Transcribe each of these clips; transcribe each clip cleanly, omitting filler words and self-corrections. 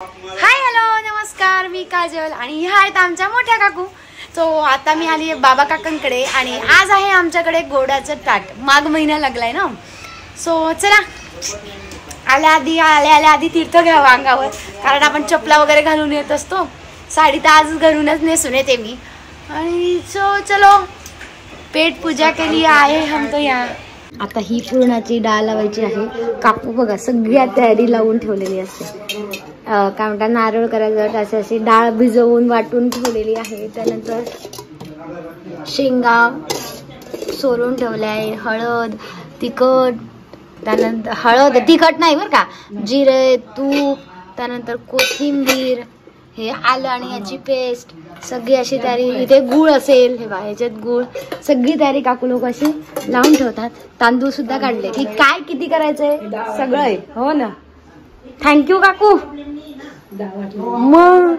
Hi hello नमस्कार, मी काजल आणि ह्या आहेत आमच्या मोठ्या काकू. सो आता मी आली आहे बाबा काकांकडे आणि आज आहे आमच्याकडे गोडाचं ताट. माघ महिना लागलाय ना, सो चला आल्या आधी तीर्थ घ्यावं अंगावर, कारण आपण चपला वगैरे घालून येत असतो. साडी तर आज घरूनच नेसून येते मी. आणि सो चलो पेट पूजा केली आहे हम तो यहाँ. आता ही पुरणाची डाळ लावायची आहे. काकू बघा सगळ्या तयारी लावून ठेवलेली असते. काय म्हणतात नारळ करायचं, अशी डाळ भिजवून वाटून ठेवलेली आहे. त्यानंतर शेंगा सोलून ठेवल्या आहे, हळद तिखट, त्यानंतर हळद तिखट नाही बरं का, जिरे तूप, त्यानंतर कोथिंबीर, हे आलं आणि याची पेस्ट, सगळी अशी तयारी. इथे गुळ असेल, हे बघा ह्याच्यात गुळ, सगळी तयारी काकू लोक अशी लावून ठेवतात. तांदूळ सुद्धा काढले की काय किती करायचंय सगळं आहे. हो ना, थँक्यू काकू. मग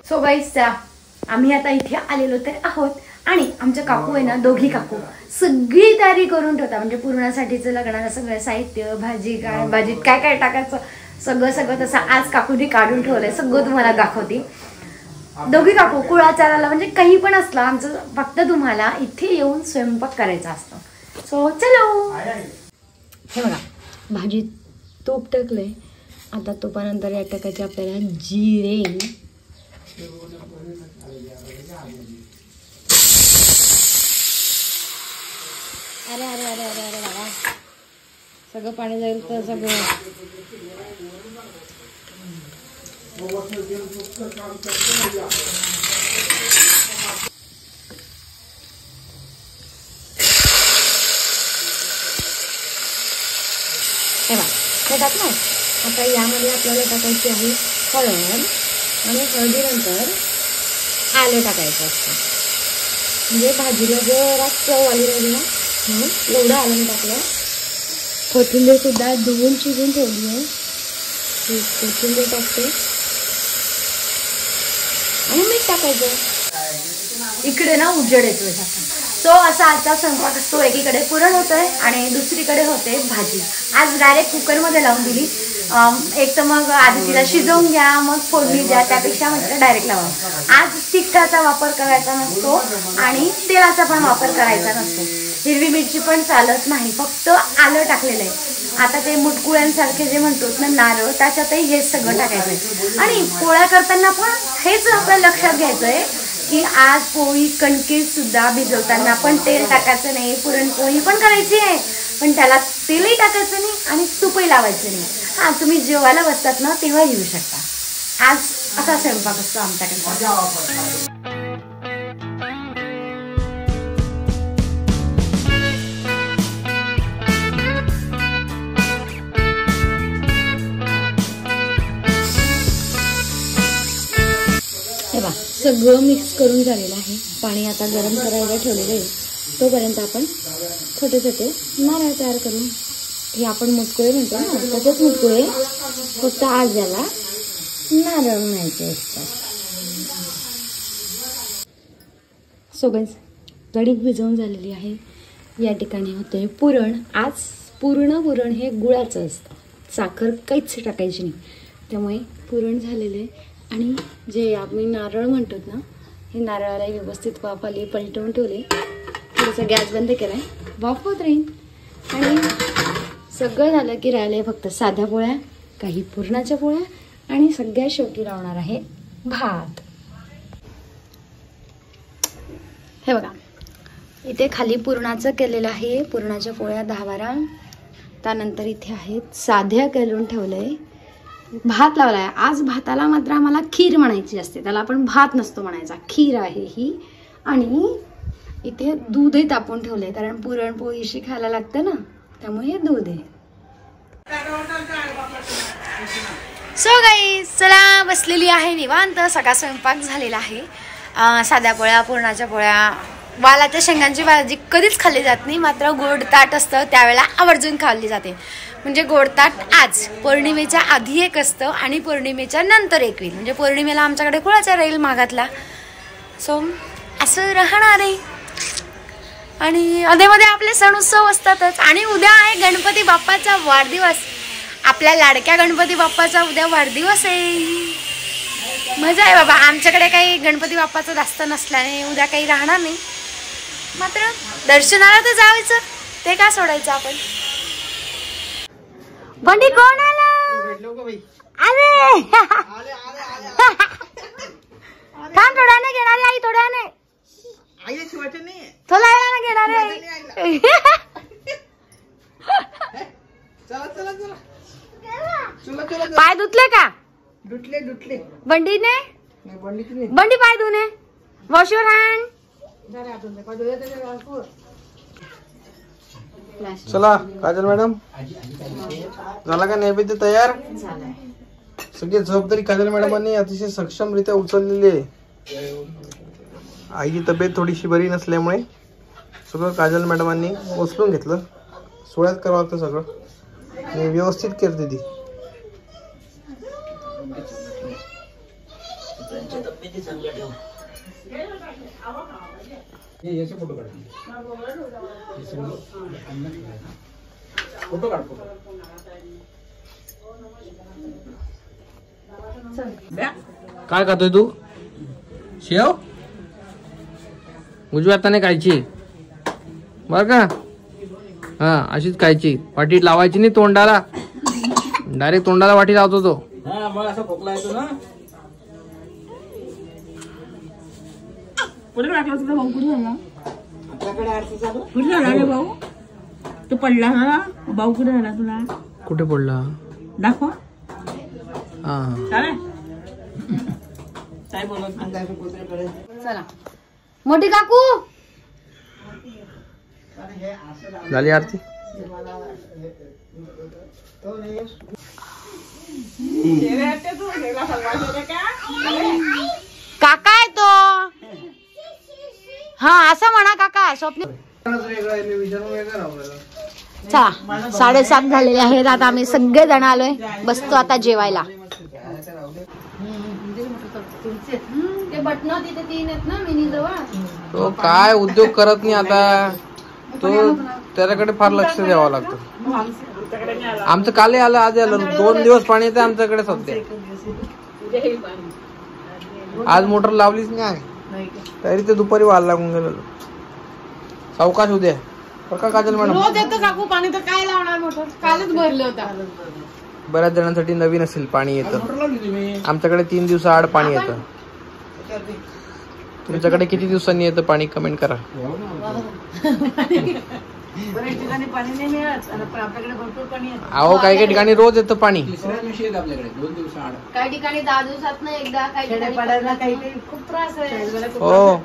सो गाईस आम्ही आता इथे आलेलो तर आहोत आणि आमच्या काकू आहे ना, दोघी काकू सगळी तयारी करून ठेवतात. म्हणजे पूर्णासाठीचं लग्नाला सगळं साहित्य, भाजीत काय काय टाकायचं सगळं तसं आज काकूनी काढून ठेवलंय. सगळं तुम्हाला दाखवते. दोघी काकू कुळाचाराला म्हणजे काही पण असलं आमचं, फक्त तुम्हाला इथे येऊन स्वयंपाक करायचा असतो. सो चलो. हे बघा भाजीत तूप टाकलंय. आता तुपानंतर या टाकायचे आपल्याला जिरे, अरे अरे अरे अरे अरे बाबा सगळं पाणी जाईल तर सगळं. हे बघा हे टाकलं. आता यामध्ये आपल्याला टाकायची आहे हळद आणि हळदीनंतर आलं टाकायचं असतं. म्हणजे भाजीला जरा चव आली राहिली ना, म्हणून एवढं आलं टाकलं. कोथिंबीर सुद्धा धुवून चिरून ठेवली आहे. कोथिंबीर टाकते आणि मीठ टाकायचं. इकडे ना उजेड येतोय. सो असा आजचा स्वयंपाक असतो. एकीकडे पुरण होतंय आणि दुसरीकडे होते भाजी. आज डायरेक्ट कुकरमध्ये लावून दिली. एक तर मग आधी तिला शिजवून घ्या मग फोडणी द्या, त्यापेक्षा म्हटलं डायरेक्ट लावा. आज तिखटाचा वापर करायचा नसतो आणि तेलाचा पण वापर करायचा नसतो. हिरवी मिरची पण चालत नाही, फक्त आलं टाकलेलं आहे. आता ते मुटकुळ्यांसारखे जे म्हणतो ना नारळ, त्याच्यातही हेच सगळं टाकायचंय. आणि पोळ्या करताना पण हेच आपल्याला लक्षात घ्यायचंय की आज पोळी कणकेत सुद्धा भिजवताना पण तेल टाकायचं नाही. पुरणपोळी पण करायची आहे पण त्याला तेलही टाकायचं नाही आणि तूपही लावायचं नाही. हां, तुम्ही जेवायला बसतात ना तेव्हा येऊ शकता. आज असा स्वयंपाक असतो आमच्याकडे. हे बघा सगळं मिक्स करून झालेलं आहे. पाणी आता गरम करायला ठेवलेलं आहे. तोपर्यंत आपण छोटे छोटे नारळ तयार करू. हे आपण मुटकुळे म्हणतो ना, तसेच मुटकुळे, फक्त आज याला नारळ म्हणायचे असतात. सो गाईस कढी भिजवून झालेली आहे. या ठिकाणी होते पुरण. आज पूर्ण पुरण हे गुळाचं असतं, साखर काहीच टाकायची नाही. त्यामुळे पुरण झालेलं आहे. आणि जे आम्ही नारळ म्हणतो ना, हे नारळाला व्यवस्थित वाफ आली, पलटवून ठेवले. थोडंसं गॅस बंद केला आहे, वाफ होत राहील. आणि सगळं झालं की राहिले फक्त साध्या पोळ्या, काही पुरणाच्या पोळ्या आणि सगळ्या शेवटी लावणार आहे भात. हे बघा इथे खाली पुरणाचं केलेलं आहे. पुरणाच्या पोळ्या 10-12. त्यानंतर इथे आहेत साध्या करून ठेवलंय. भात लावलाय. आज भाताला मात्र आम्हाला खीर म्हणायची असते, त्याला आपण भात नसतो म्हणायचा, खीर आहे ही. आणि इथे दूधही तापवून ठेवलंय, कारण पुरणपोळीशी खायला लागतं ना, त्यामुळे दूध आहे. सो गाईस चला बसलेली आहे निवांत. सगळा स्वयंपाक झालेला आहे. साध्या पोळ्या, पुरणाच्या पोळ्या, वालाच्या शेंगांची भाजी कधीच खाल्ली जात नाही, मात्र गोड ताट असतं त्यावेळेला आवर्जून खाल्ली जाते. म्हणजे गोडताट आज पौर्णिमेच्या आधी एक असतं आणि पौर्णिमेच्या नंतर एक होईल. म्हणजे पौर्णिमेला आमच्याकडे कुळाचा राहील माघातला. सो असं राहणार आहे. आणि अधेमध्ये आपले सण उत्सव असतातच. आणि उद्या आहे गणपती बाप्पाचा वाढदिवस. आपल्या लाडक्या गणपती बाप्पाचा उद्या वाढदिवस आहे. मजा आहे बाबा. आमच्याकडे काही गणपती बाप्पाचं जास्त नसल्याने उद्या काही राहणार नाही. मात्र दर्शनाला तर जायचं, ते का सोडायचं आपण. बंडी कोण आला? अरे थांब, थोड्याने घेणारे आई, थोड्याने थोड्या वेळाने घेणारे आई. पाय धुतले का? धुतले बंडीने. बंडी पाय धुने. Wash your hand. चला काजल मॅडम, झाला का नैवेद्य तयार? सगळी जबाबदारी काजल मॅडमांनी अतिशय सक्षमरित्या उचललेली आहे. आईची तब्येत थोडीशी बरी नसल्यामुळे सगळं काजल मॅडमांनी उचलून घेतलं. सोळ्यात करावं लागतं सगळं आणि व्यवस्थित करते ती. काय खातोय तू? शेव उजव्या हाताने खायची बर का? हा अशीच खायची. वाटीत लावायची नाही तोंडाला, डायरेक्ट तोंडाला वाटी लावतो तो. असा खोकला येतो ना. कुठे टाकला तुझा भाऊ? कुठे झाला? कुठे झाला रे भाऊ? तू पडला ना भाऊ? कुठे झाला तुला? कुठे पडला दाखव. हा काय बोलत? चला मोठी काकू झाली आरती. काका आहे तो. हा असं म्हणा काका. स्वप्न. चला 7:30 झालेले आहेत. आता आम्ही सगळे जण आलोय. बसतो आता जेवायला. ते बटन तिथे 3 आहेत ना मिनी जवळ. तो काय उद्योग करत नाही आता. तो त्याच्याकडे फार लक्ष द्यावं लागतं. आमचं काल आलं आज आलं 2 दिवस पाणी येतं आमच्याकडे सध्या. आज मोटर लावलीच नाही तरी ते दुपारी व्हायला लागून गेलं. सावकाश उद्या का काजल मॅडम? रोज येतं काकू पाणी, तर काय लावणार मोटर? कालच भरलं होतं. बऱ्याच जणांसाठी नवीन असेल पाणी येतं. आमच्याकडे 3 दिवसाआड पाणी येतं. तुमच्याकडे किती दिवसांनी येतं पाणी? कमेंट करा. अहो काही ठिकाणी रोज येतं पाणी. काही ठिकाणी 10 दिवसात एकदा, काही खूप त्रास आहे. हो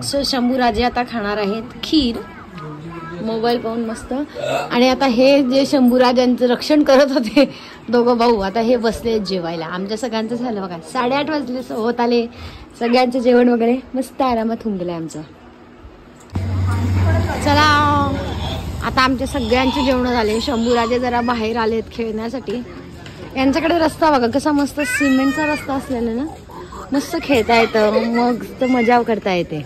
सो शंभूराजे आता खाणार आहेत खीर. मोबाईल पाहून मस्त. आणि आता हे जे शंभूराजांचं रक्षण करत होते दोघं भाऊ, आता हे बसले जेवायला. आमच्या सगळ्यांचं झालं बघा. 8:30 वाजले होत आले. सगळ्यांचं जेवण वगैरे मस्त आरामात होऊन गेलंय आमचं. चला आता आमचे सगळ्यांचे जेवण झाले. शंभूराजे जरा बाहेर आलेत खेळण्यासाठी. यांच्याकडे रस्ता बघा कसा मस्त सिमेंटचा रस्ता असलेला ना. मस्त खेळता येतं, मग तर मजा करता येते.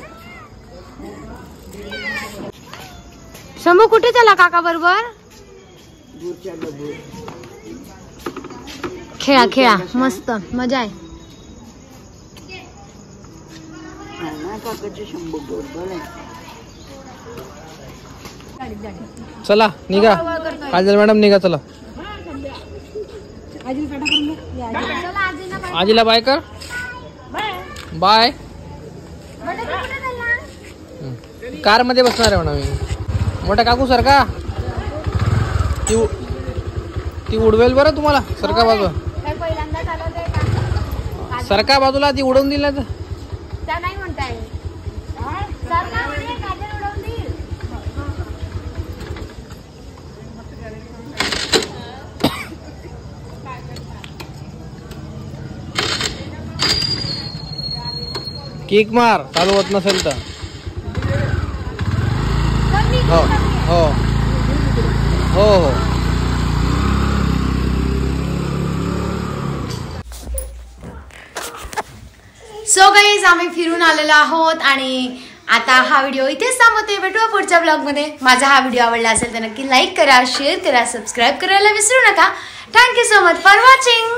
शंभू कुठे चला काका बरोबर? खेळा खेळा मस्त मजा आहे. चला निघा काजल मॅडम, निघा चला. आजीला बाय कर. बाय. कार मध्ये बसणार आहे म्हणा मी. मोठ्या काकू सरका. ती उडवेल बरं तुम्हाला. सरका बाजू. सरका बाजूला. ती उडवून दिल ना. नाही म्हणताय. किक मार चालू होत नसेल तर. हो हो हो हो. सो गाईज आम्ही फिरून आलेलो आहोत आणि आता हा व्हिडिओ इथेच थांबवते. भेटूया पुढच्या ब्लॉगमध्ये. माझा हा व्हिडिओ आवडला असेल तर नक्की लाईक करा, शेअर करा, सबस्क्राईब करायला विसरू नका. Thank you so much for watching.